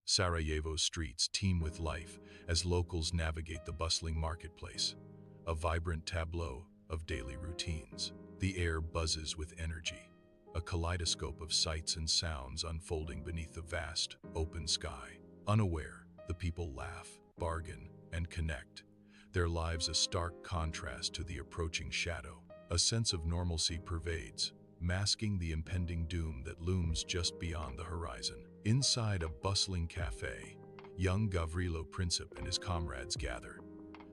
Sarajevo's streets teem with life as locals navigate the bustling marketplace, a vibrant tableau of daily routines. The air buzzes with energy, a kaleidoscope of sights and sounds unfolding beneath the vast, open sky. Unaware, the people laugh, bargain, and connect, their lives a stark contrast to the approaching shadow. A sense of normalcy pervades, masking the impending doom that looms just beyond the horizon. Inside a bustling cafe, young Gavrilo Princip and his comrades gather,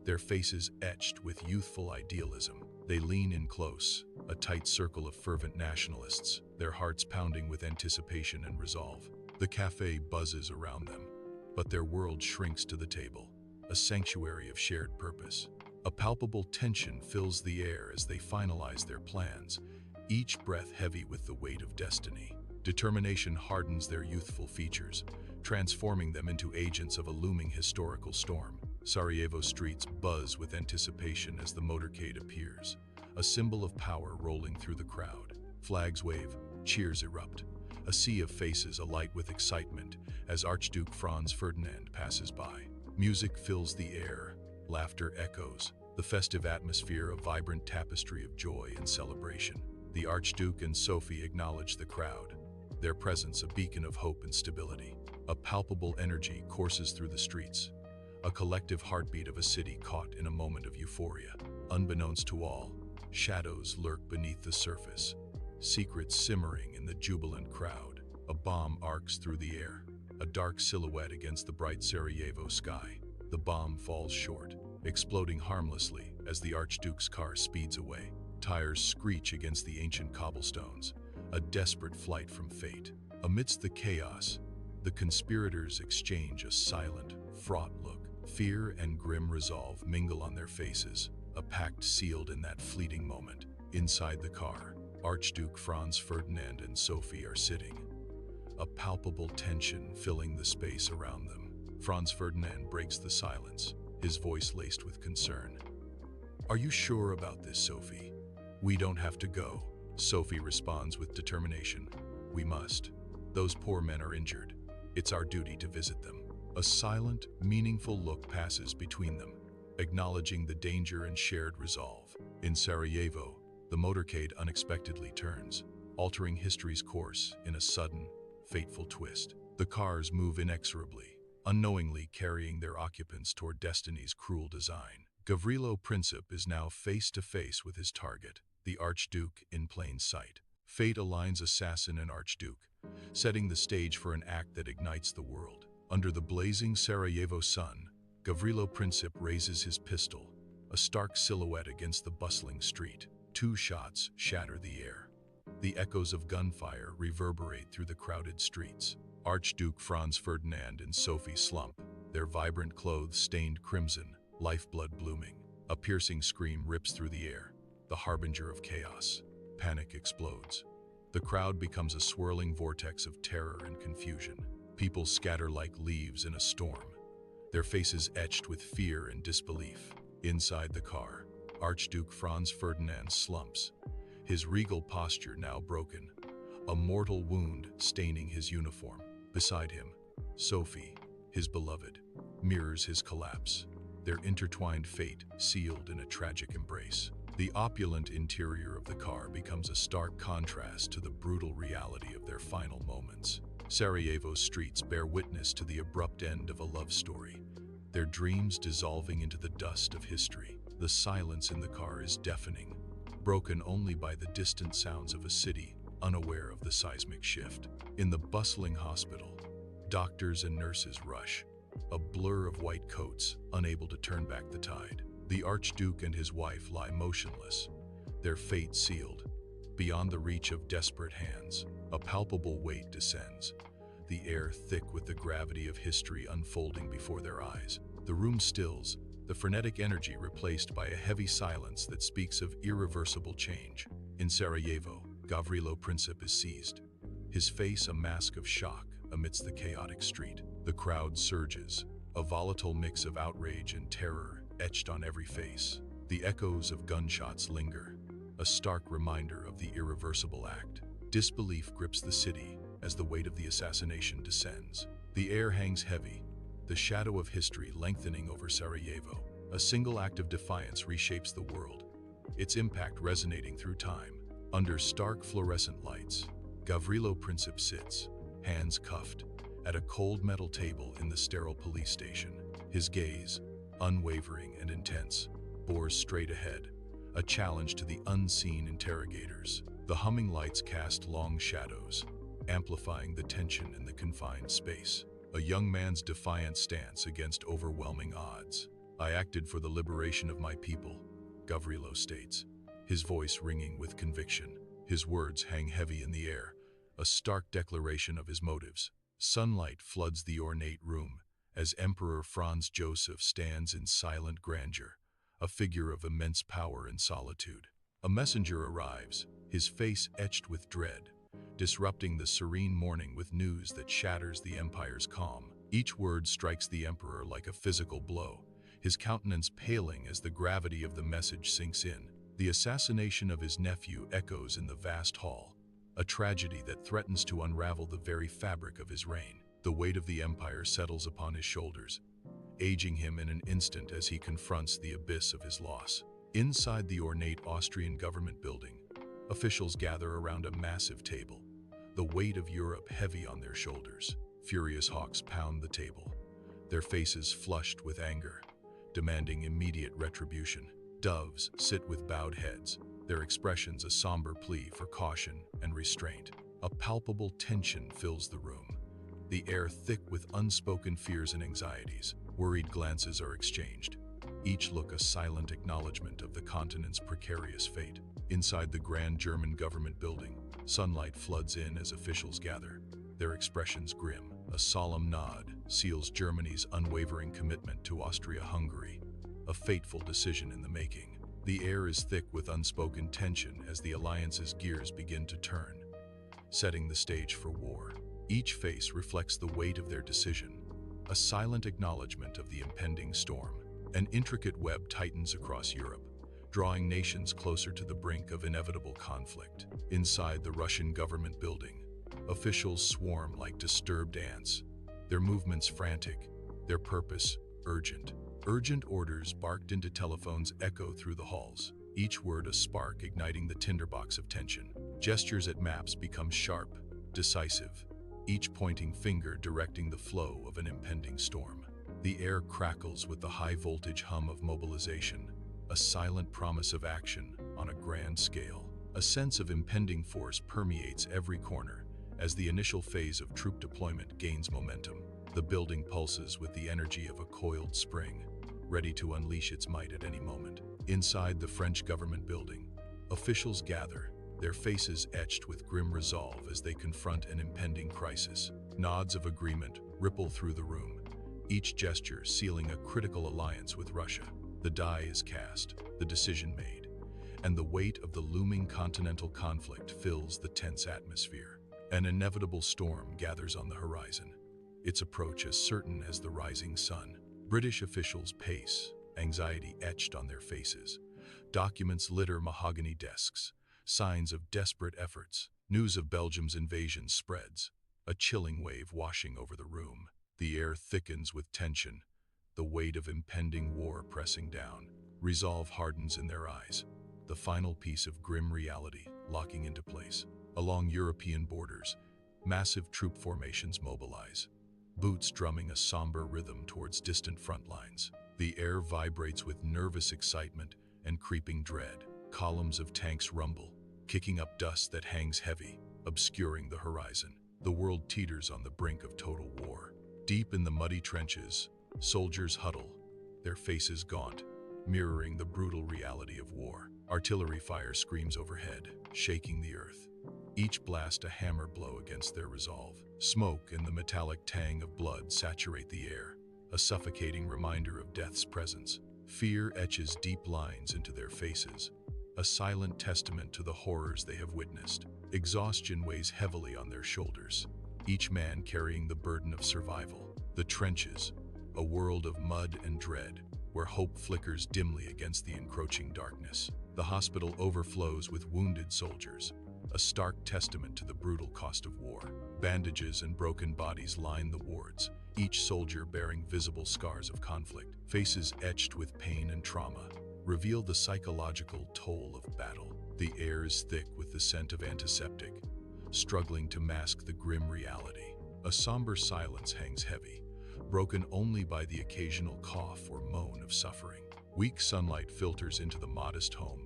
their faces etched with youthful idealism. They lean in close, a tight circle of fervent nationalists, their hearts pounding with anticipation and resolve. The cafe buzzes around them, but their world shrinks to the table, a sanctuary of shared purpose. A palpable tension fills the air as they finalize their plans, each breath heavy with the weight of destiny. Determination hardens their youthful features, transforming them into agents of a looming historical storm. Sarajevo streets buzz with anticipation as the motorcade appears, a symbol of power rolling through the crowd. Flags wave, cheers erupt, a sea of faces alight with excitement as Archduke Franz Ferdinand passes by. Music fills the air, laughter echoes, the festive atmosphere a vibrant tapestry of joy and celebration. The Archduke and Sophie acknowledge the crowd, their presence a beacon of hope and stability. A palpable energy courses through the streets, a collective heartbeat of a city caught in a moment of euphoria. Unbeknownst to all, shadows lurk beneath the surface, secrets simmering in the jubilant crowd. A bomb arcs through the air, a dark silhouette against the bright Sarajevo sky. The bomb falls short, exploding harmlessly as the Archduke's car speeds away. Tires screech against the ancient cobblestones, a desperate flight from fate. Amidst the chaos, the conspirators exchange a silent, fraught look. Fear and grim resolve mingle on their faces, a pact sealed in that fleeting moment. Inside the car, Archduke Franz Ferdinand and Sophie are sitting, a palpable tension filling the space around them. Franz Ferdinand breaks the silence, his voice laced with concern. "Are you sure about this, Sophie? We don't have to go." Sophie responds with determination. "We must. Those poor men are injured. It's our duty to visit them." A silent, meaningful look passes between them, acknowledging the danger and shared resolve. In Sarajevo, the motorcade unexpectedly turns, altering history's course in a sudden, fateful twist. The cars move inexorably, unknowingly carrying their occupants toward destiny's cruel design. Gavrilo Princip is now face to face with his target, the Archduke in plain sight. Fate aligns assassin and Archduke, setting the stage for an act that ignites the world. Under the blazing Sarajevo sun, Gavrilo Princip raises his pistol, a stark silhouette against the bustling street. Two shots shatter the air. The echoes of gunfire reverberate through the crowded streets. Archduke Franz Ferdinand and Sophie slump, their vibrant clothes stained crimson, lifeblood blooming. A piercing scream rips through the air, the harbinger of chaos. Panic explodes. The crowd becomes a swirling vortex of terror and confusion. People scatter like leaves in a storm, their faces etched with fear and disbelief. Inside the car, Archduke Franz Ferdinand slumps, his regal posture now broken, a mortal wound staining his uniform. Beside him, Sophie, his beloved, mirrors his collapse, their intertwined fate sealed in a tragic embrace. The opulent interior of the car becomes a stark contrast to the brutal reality of their final moments. Sarajevo's streets bear witness to the abrupt end of a love story, their dreams dissolving into the dust of history. The silence in the car is deafening, broken only by the distant sounds of a city unaware of the seismic shift. In the bustling hospital, doctors and nurses rush, a blur of white coats, unable to turn back the tide. The Archduke and his wife lie motionless, their fate sealed. Beyond the reach of desperate hands, a palpable weight descends, the air thick with the gravity of history unfolding before their eyes. The room stills, the frenetic energy replaced by a heavy silence that speaks of irreversible change. In Sarajevo, Gavrilo Princip is seized, his face a mask of shock amidst the chaotic street. The crowd surges, a volatile mix of outrage and terror etched on every face. The echoes of gunshots linger, a stark reminder of the irreversible act. Disbelief grips the city as the weight of the assassination descends. The air hangs heavy, the shadow of history lengthening over Sarajevo. A single act of defiance reshapes the world, its impact resonating through time. Under stark fluorescent lights, Gavrilo Princip sits, hands cuffed, at a cold metal table in the sterile police station. His gaze, unwavering and intense, bores straight ahead, a challenge to the unseen interrogators. The humming lights cast long shadows, amplifying the tension in the confined space. A young man's defiant stance against overwhelming odds. "I acted for the liberation of my people," Gavrilo states, his voice ringing with conviction. His words hang heavy in the air, a stark declaration of his motives. Sunlight floods the ornate room as Emperor Franz Joseph stands in silent grandeur, a figure of immense power and solitude. A messenger arrives, his face etched with dread, disrupting the serene morning with news that shatters the empire's calm. Each word strikes the emperor like a physical blow, his countenance paling as the gravity of the message sinks in. The assassination of his nephew echoes in the vast hall, a tragedy that threatens to unravel the very fabric of his reign. The weight of the empire settles upon his shoulders, aging him in an instant as he confronts the abyss of his loss. Inside the ornate Austrian government building, officials gather around a massive table, the weight of Europe heavy on their shoulders. Furious hawks pound the table, their faces flushed with anger, demanding immediate retribution. Doves sit with bowed heads, their expressions a somber plea for caution and restraint. A palpable tension fills the room, the air thick with unspoken fears and anxieties. Worried glances are exchanged, each look a silent acknowledgement of the continent's precarious fate. Inside the grand German government building, sunlight floods in as officials gather, their expressions grim. A solemn nod seals Germany's unwavering commitment to Austria-Hungary, a fateful decision in the making. The air is thick with unspoken tension as the alliance's gears begin to turn, setting the stage for war. Each face reflects the weight of their decision, a silent acknowledgement of the impending storm. An intricate web tightens across Europe, drawing nations closer to the brink of inevitable conflict. Inside the Russian government building, officials swarm like disturbed ants, their movements frantic, their purpose urgent. Urgent orders barked into telephones echo through the halls, each word a spark igniting the tinderbox of tension. Gestures at maps become sharp, decisive, each pointing finger directing the flow of an impending storm. The air crackles with the high-voltage hum of mobilization, a silent promise of action on a grand scale. A sense of impending force permeates every corner as the initial phase of troop deployment gains momentum. The building pulses with the energy of a coiled spring, ready to unleash its might at any moment. Inside the French government building, officials gather, their faces etched with grim resolve as they confront an impending crisis. Nods of agreement ripple through the room, each gesture sealing a critical alliance with Russia. The die is cast, the decision made, and the weight of the looming continental conflict fills the tense atmosphere. An inevitable storm gathers on the horizon, its approach as certain as the rising sun. British officials pace, anxiety etched on their faces. Documents litter mahogany desks, signs of desperate efforts. News of Belgium's invasion spreads, a chilling wave washing over the room. The air thickens with tension, the weight of impending war pressing down. Resolve hardens in their eyes, the final piece of grim reality locking into place. Along European borders, massive troop formations mobilize, boots drumming a somber rhythm towards distant front lines. The air vibrates with nervous excitement and creeping dread. Columns of tanks rumble, kicking up dust that hangs heavy, obscuring the horizon. The world teeters on the brink of total war. Deep in the muddy trenches, soldiers huddle, their faces gaunt, mirroring the brutal reality of war. Artillery fire screams overhead, shaking the earth, each blast a hammer blow against their resolve. Smoke and the metallic tang of blood saturate the air, a suffocating reminder of death's presence. Fear etches deep lines into their faces, a silent testament to the horrors they have witnessed. Exhaustion weighs heavily on their shoulders, each man carrying the burden of survival. The trenches, a world of mud and dread, where hope flickers dimly against the encroaching darkness. The hospital overflows with wounded soldiers, a stark testament to the brutal cost of war. Bandages and broken bodies line the wards, each soldier bearing visible scars of conflict. Faces etched with pain and trauma reveal the psychological toll of battle. The air is thick with the scent of antiseptic, struggling to mask the grim reality. A somber silence hangs heavy, broken only by the occasional cough or moan of suffering. Weak sunlight filters into the modest home,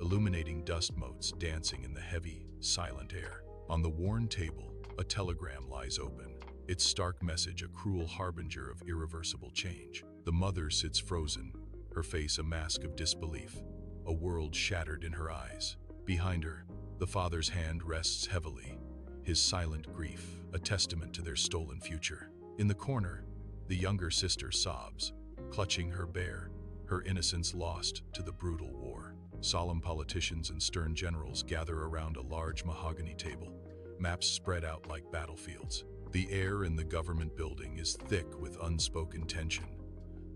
illuminating dust motes dancing in the heavy, silent air. On the worn table, a telegram lies open, its stark message a cruel harbinger of irreversible change. The mother sits frozen, her face a mask of disbelief, a world shattered in her eyes. Behind her, the father's hand rests heavily, his silent grief a testament to their stolen future. In the corner, the younger sister sobs, clutching her her innocence lost to the brutal war. Solemn politicians and stern generals gather around a large mahogany table, maps spread out like battlefields. The air in the government building is thick with unspoken tension,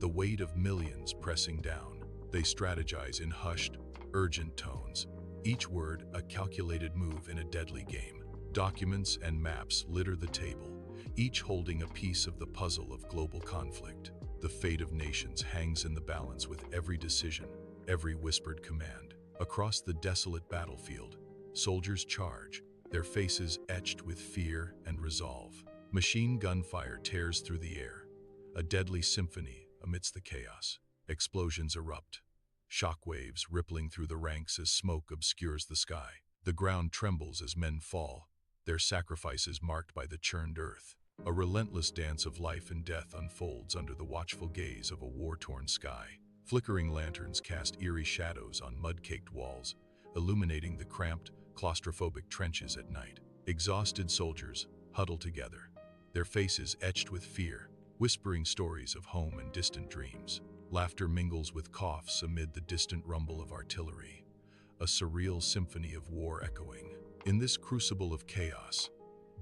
the weight of millions pressing down. They strategize in hushed, urgent tones, each word a calculated move in a deadly game. Documents and maps litter the table, each holding a piece of the puzzle of global conflict. The fate of nations hangs in the balance with every decision, every whispered command. Across the desolate battlefield, soldiers charge, their faces etched with fear and resolve. Machine gun fire tears through the air, a deadly symphony amidst the chaos. Explosions erupt, shockwaves rippling through the ranks as smoke obscures the sky. The ground trembles as men fall, their sacrifices marked by the churned earth. A relentless dance of life and death unfolds under the watchful gaze of a war-torn sky. Flickering lanterns cast eerie shadows on mud-caked walls, illuminating the cramped, claustrophobic trenches at night. Exhausted soldiers huddle together, their faces etched with fear, whispering stories of home and distant dreams. Laughter mingles with coughs amid the distant rumble of artillery, a surreal symphony of war echoing. In this crucible of chaos,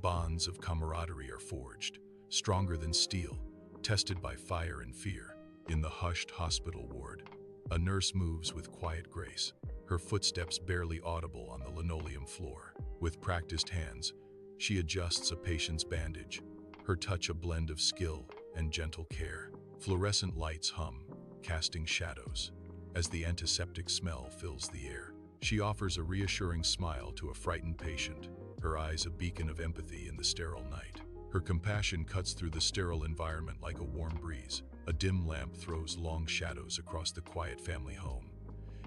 bonds of camaraderie are forged, stronger than steel, tested by fire and fear. In the hushed hospital ward, a nurse moves with quiet grace, her footsteps barely audible on the linoleum floor. With practiced hands, she adjusts a patient's bandage, her touch a blend of skill and gentle care. Fluorescent lights hum, casting shadows, as the antiseptic smell fills the air. She offers a reassuring smile to a frightened patient, her eyes a beacon of empathy in the sterile night. Her compassion cuts through the sterile environment like a warm breeze. A dim lamp throws long shadows across the quiet family home,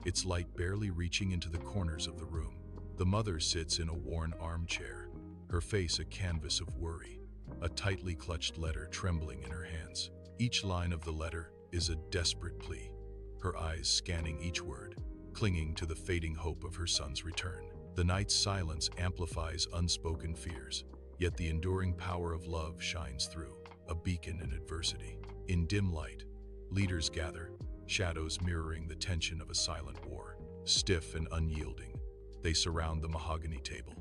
its light barely reaching into the corners of the room. The mother sits in a worn armchair, her face a canvas of worry, a tightly clutched letter trembling in her hands. Each line of the letter is a desperate plea, her eyes scanning each word, clinging to the fading hope of her son's return. The night's silence amplifies unspoken fears, yet the enduring power of love shines through, a beacon in adversity. In dim light, leaders gather, shadows mirroring the tension of a silent war. Stiff and unyielding, they surround the mahogany table,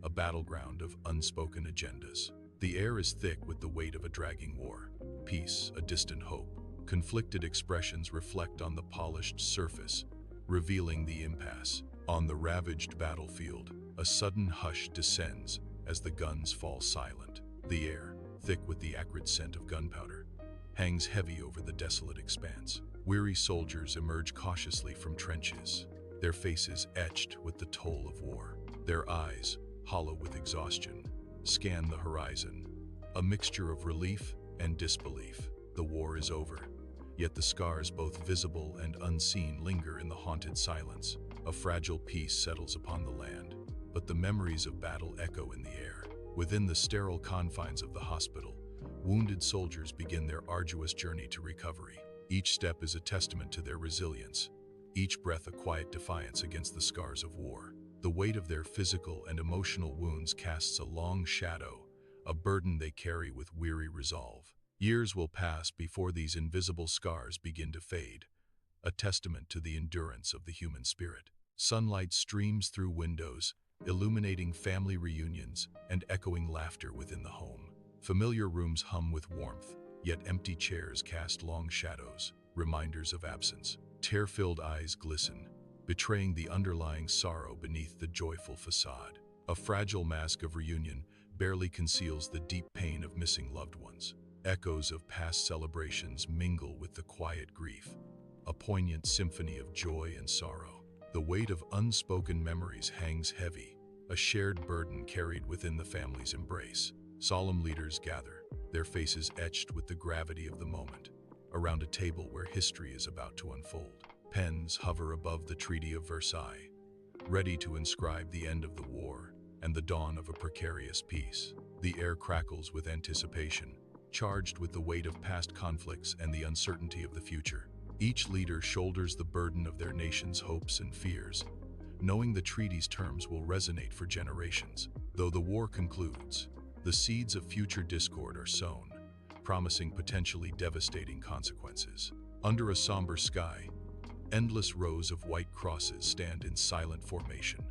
a battleground of unspoken agendas. The air is thick with the weight of a dragging war. Peace, a distant hope. Conflicted expressions reflect on the polished surface, revealing the impasse. On the ravaged battlefield, a sudden hush descends as the guns fall silent. The air, thick with the acrid scent of gunpowder, hangs heavy over the desolate expanse. Weary soldiers emerge cautiously from trenches, their faces etched with the toll of war. Their eyes, hollow with exhaustion, scan the horizon, a mixture of relief and disbelief. The war is over, yet the scars, both visible and unseen, linger in the haunted silence. A fragile peace settles upon the land, but the memories of battle echo in the air. Within the sterile confines of the hospital, wounded soldiers begin their arduous journey to recovery. Each step is a testament to their resilience, each breath a quiet defiance against the scars of war. The weight of their physical and emotional wounds casts a long shadow, a burden they carry with weary resolve. Years will pass before these invisible scars begin to fade, a testament to the endurance of the human spirit. Sunlight streams through windows, illuminating family reunions and echoing laughter within the home. Familiar rooms hum with warmth, yet empty chairs cast long shadows, reminders of absence. Tear-filled eyes glisten, betraying the underlying sorrow beneath the joyful facade. A fragile mask of reunion barely conceals the deep pain of missing loved ones. Echoes of past celebrations mingle with the quiet grief, a poignant symphony of joy and sorrow. The weight of unspoken memories hangs heavy, a shared burden carried within the family's embrace. Solemn leaders gather, their faces etched with the gravity of the moment, around a table where history is about to unfold. Pens hover above the Treaty of Versailles, ready to inscribe the end of the war and the dawn of a precarious peace. The air crackles with anticipation, charged with the weight of past conflicts and the uncertainty of the future. Each leader shoulders the burden of their nation's hopes and fears, knowing the treaty's terms will resonate for generations. Though the war concludes, the seeds of future discord are sown, promising potentially devastating consequences. Under a somber sky, endless rows of white crosses stand in silent formation,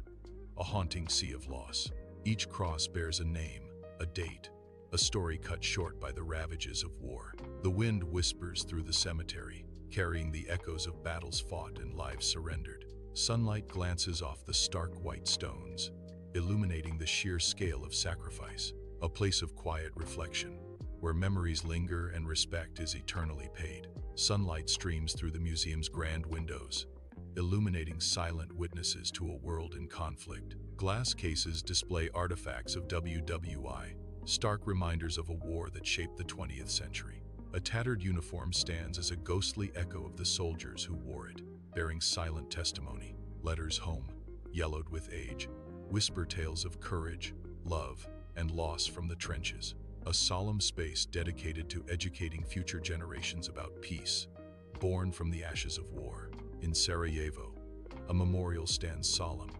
a haunting sea of loss. Each cross bears a name, a date, a story cut short by the ravages of war. The wind whispers through the cemetery, carrying the echoes of battles fought and lives surrendered. Sunlight glances off the stark white stones, illuminating the sheer scale of sacrifice, a place of quiet reflection, where memories linger and respect is eternally paid. Sunlight streams through the museum's grand windows, illuminating silent witnesses to a world in conflict. Glass cases display artifacts of WWI, stark reminders of a war that shaped the 20th century. A tattered uniform stands as a ghostly echo of the soldiers who wore it, bearing silent testimony. Letters home, yellowed with age, whisper tales of courage, love, and loss from the trenches. A solemn space dedicated to educating future generations about peace, born from the ashes of war. In Sarajevo, a memorial stands solemn,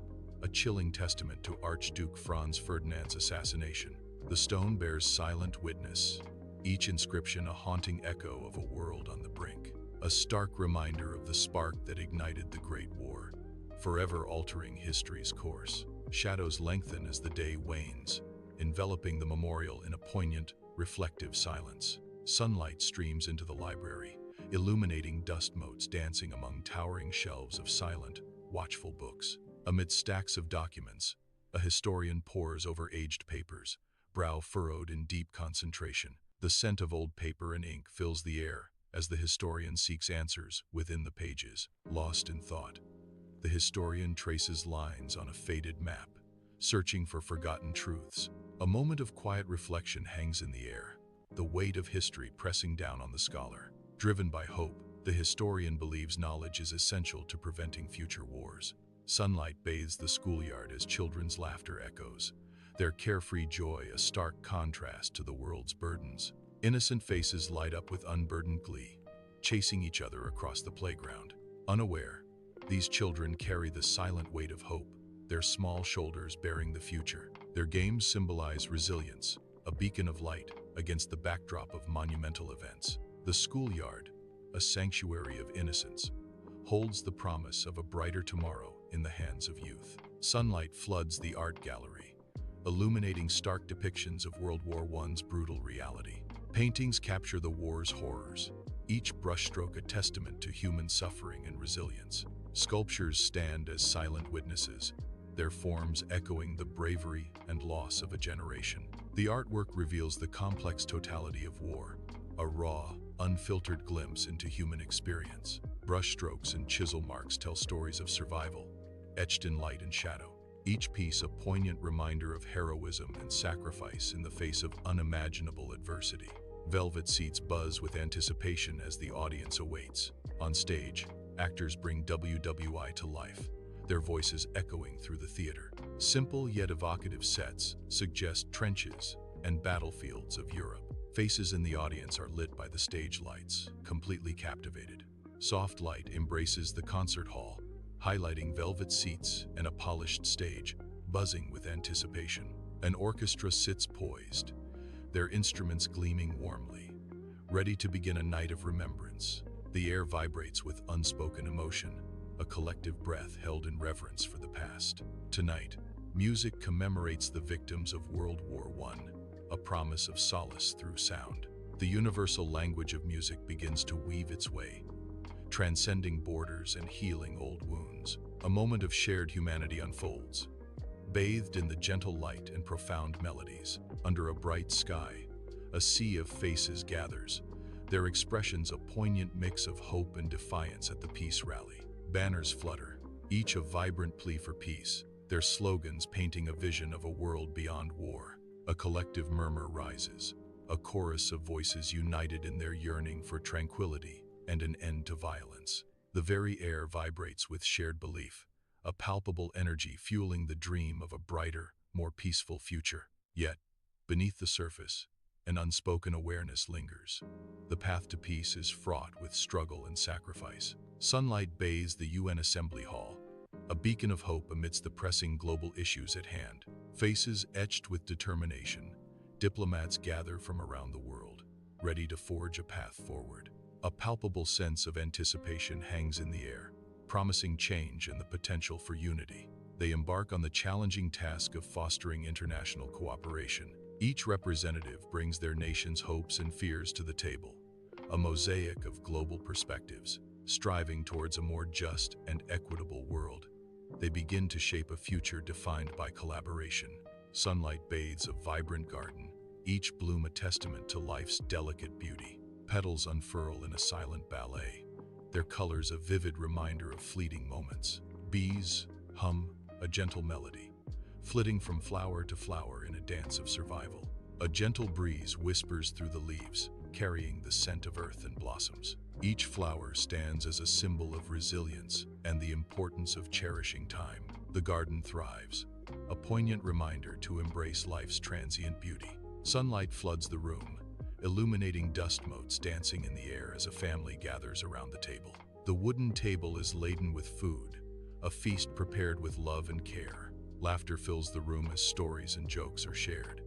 a chilling testament to Archduke Ferdinand's assassination. The stone bears silent witness, each inscription a haunting echo of a world on the brink, a stark reminder of the spark that ignited the Great War, forever altering history's course. Shadows lengthen as the day wanes, enveloping the memorial in a poignant, reflective silence. Sunlight streams into the library, illuminating dust motes dancing among towering shelves of silent, watchful books. Amid stacks of documents, a historian pores over aged papers, brow furrowed in deep concentration. The scent of old paper and ink fills the air as the historian seeks answers within the pages. Lost in thought, the historian traces lines on a faded map, searching for forgotten truths. A moment of quiet reflection hangs in the air, the weight of history pressing down on the scholar. Driven by hope, the historian believes knowledge is essential to preventing future wars. Sunlight bathes the schoolyard as children's laughter echoes, their carefree joy a stark contrast to the world's burdens. Innocent faces light up with unburdened glee, chasing each other across the playground. Unaware, these children carry the silent weight of hope, their small shoulders bearing the future. Their games symbolize resilience, a beacon of light against the backdrop of monumental events. The schoolyard, a sanctuary of innocence, holds the promise of a brighter tomorrow in the hands of youth. Sunlight floods the art gallery, illuminating stark depictions of World War I's brutal reality. Paintings capture the war's horrors, each brushstroke a testament to human suffering and resilience. Sculptures stand as silent witnesses, their forms echoing the bravery and loss of a generation. The artwork reveals the complex totality of war, a raw, unfiltered glimpse into human experience. Brushstrokes and chisel marks tell stories of survival, etched in light and shadow. Each piece a poignant reminder of heroism and sacrifice in the face of unimaginable adversity. Velvet seats buzz with anticipation as the audience awaits. On stage, actors bring WWI to life, their voices echoing through the theater. Simple yet evocative sets suggest trenches and battlefields of Europe. Faces in the audience are lit by the stage lights, completely captivated. Soft light embraces the concert hall, highlighting velvet seats and a polished stage, buzzing with anticipation. An orchestra sits poised, their instruments gleaming warmly, ready to begin a night of remembrance. The air vibrates with unspoken emotion, a collective breath held in reverence for the past. Tonight, music commemorates the victims of World War I, a promise of solace through sound. The universal language of music begins to weave its way, transcending borders and healing old wounds. A moment of shared humanity unfolds, bathed in the gentle light and profound melodies. Under a bright sky, a sea of faces gathers, their expressions a poignant mix of hope and defiance at the peace rally. Banners flutter, each a vibrant plea for peace, their slogans painting a vision of a world beyond war. A collective murmur rises, a chorus of voices united in their yearning for tranquility and an end to violence. The very air vibrates with shared belief, a palpable energy fueling the dream of a brighter, more peaceful future. Yet, beneath the surface, an unspoken awareness lingers. The path to peace is fraught with struggle and sacrifice. Sunlight bathes the UN Assembly Hall, a beacon of hope amidst the pressing global issues at hand. Faces etched with determination, diplomats gather from around the world, ready to forge a path forward. A palpable sense of anticipation hangs in the air, promising change and the potential for unity. They embark on the challenging task of fostering international cooperation. Each representative brings their nation's hopes and fears to the table, a mosaic of global perspectives, striving towards a more just and equitable world. They begin to shape a future defined by collaboration. Sunlight bathes a vibrant garden, each bloom a testament to life's delicate beauty. Petals unfurl in a silent ballet, their colors a vivid reminder of fleeting moments. Bees hum a gentle melody, flitting from flower to flower in a dance of survival. A gentle breeze whispers through the leaves, carrying the scent of earth and blossoms. Each flower stands as a symbol of resilience and the importance of cherishing time. The garden thrives, a poignant reminder to embrace life's transient beauty. Sunlight floods the room, illuminating dust motes dancing in the air as a family gathers around the table. The wooden table is laden with food, a feast prepared with love and care. Laughter fills the room as stories and jokes are shared,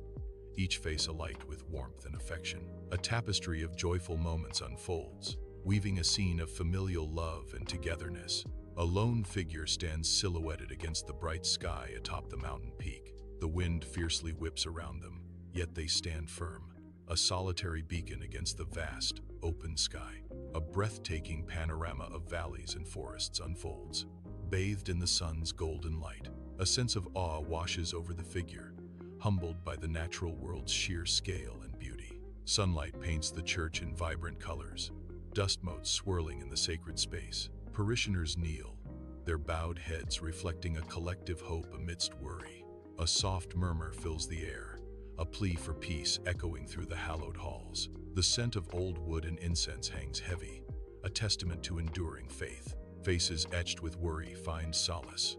each face alight with warmth and affection. A tapestry of joyful moments unfolds, weaving a scene of familial love and togetherness. A lone figure stands silhouetted against the bright sky atop the mountain peak. The wind fiercely whips around them, yet they stand firm, a solitary beacon against the vast, open sky. A breathtaking panorama of valleys and forests unfolds, bathed in the sun's golden light. A sense of awe washes over the figure, humbled by the natural world's sheer scale and beauty. Sunlight paints the church in vibrant colors, dust motes swirling in the sacred space. Parishioners kneel, their bowed heads reflecting a collective hope amidst worry. A soft murmur fills the air, a plea for peace echoing through the hallowed halls. The scent of old wood and incense hangs heavy, a testament to enduring faith. Faces etched with worry find solace,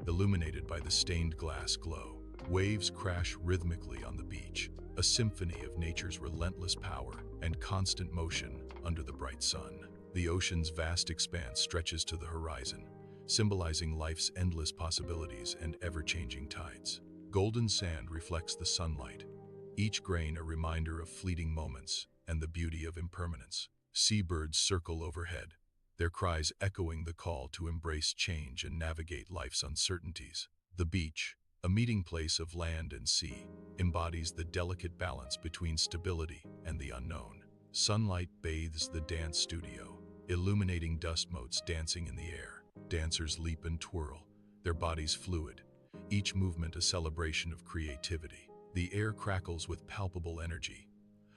illuminated by the stained glass glow. Waves crash rhythmically on the beach, a symphony of nature's relentless power and constant motion under the bright sun. The ocean's vast expanse stretches to the horizon, symbolizing life's endless possibilities and ever-changing tides. Golden sand reflects the sunlight, each grain a reminder of fleeting moments and the beauty of impermanence. Seabirds circle overhead, their cries echoing the call to embrace change and navigate life's uncertainties. The beach, a meeting place of land and sea, embodies the delicate balance between stability and the unknown. Sunlight bathes the dance studio, illuminating dust motes dancing in the air. Dancers leap and twirl, their bodies fluid, each movement a celebration of creativity. The air crackles with palpable energy,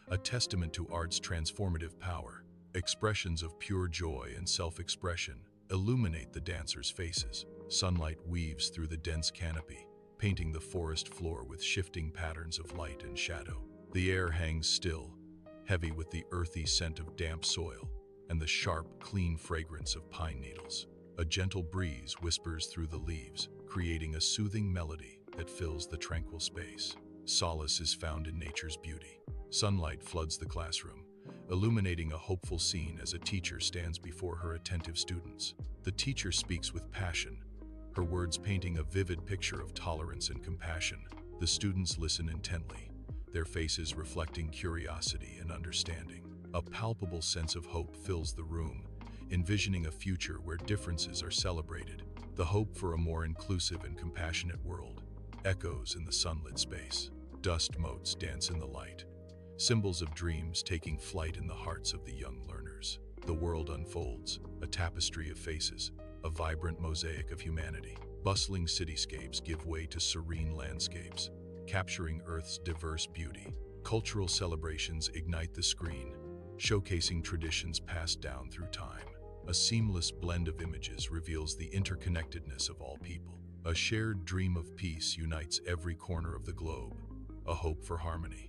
a testament to art's transformative power. Expressions of pure joy and self-expression illuminate the dancers' faces. Sunlight weaves through the dense canopy, painting the forest floor with shifting patterns of light and shadow. The air hangs still, heavy with the earthy scent of damp soil and the sharp, clean fragrance of pine needles. A gentle breeze whispers through the leaves, creating a soothing melody that fills the tranquil space. Solace is found in nature's beauty. Sunlight floods the classroom, illuminating a hopeful scene as a teacher stands before her attentive students. The teacher speaks with passion, her words painting a vivid picture of tolerance and compassion. The students listen intently, their faces reflecting curiosity and understanding. A palpable sense of hope fills the room, envisioning a future where differences are celebrated. The hope for a more inclusive and compassionate world echoes in the sunlit space. Dust motes dance in the light, symbols of dreams taking flight in the hearts of the young learners. The world unfolds, a tapestry of faces, a vibrant mosaic of humanity. Bustling cityscapes give way to serene landscapes, capturing Earth's diverse beauty. Cultural celebrations ignite the screen, showcasing traditions passed down through time. A seamless blend of images reveals the interconnectedness of all people. A shared dream of peace unites every corner of the globe, a hope for harmony.